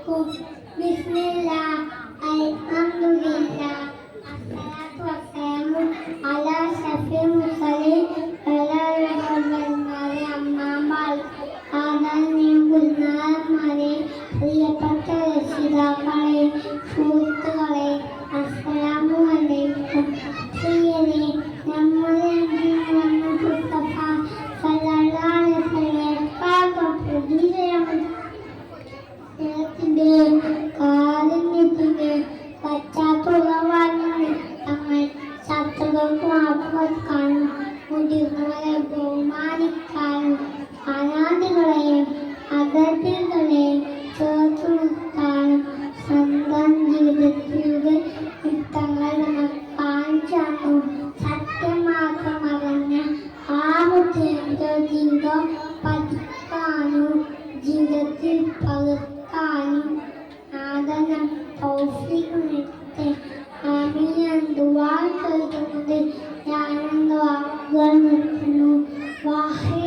ബിസ്മില്ലാ അൽഹംദുലില്ലാ അസ്സലാത്തു വസ്സലാമു അലാ അഷ്റഫിൽ മുർസലീൻ വഅലാ ആലിഹി അമ്മാബാദ്. ആദരണീയന്മാരെ, പ്രിയപ്പെട്ട രക്ഷിതാക്കളെ, സുഹൃത്തുക്കളെ, അസ്സലാമു അലൈക്കും. പ്രിയരെ, നമ്മുടെ മുസ്തഫ സല്ലല്ലാഹു അലൈഹി വസല്ലം കാരുണ്യത്തിന്റെ പശ്ചാത്തലമാണ് തങ്ങൾ ശത്രുക്കൾക്ക് മാപ്പുകൊടുക്കാനും മുതിർന്നവരെ ബഹുമാനിക്കാനും അനാഥകളെയും അഗതികളെയും ചേർത്തു നിർത്താനും സ്വന്തം ജീവിതത്തിലൂടെ തങ്ങൾ നമുക്ക് കാണിച്ചു തന്നു. സത്യം മാത്രം അറിഞ്ഞ ആ മുദ്രയുടെ ജീവിതം പഠിക്കാനും ജീവിതത്തിൽ പകർത്താനും ആദരം തൗഫീഖ് നൽകട്ടെ. ആമീൻ. ദുആ ചെയ്തുകൊണ്ട് ഞാനെന്റെ വാക്കുകൾ നിർത്തുന്നു. വാഹി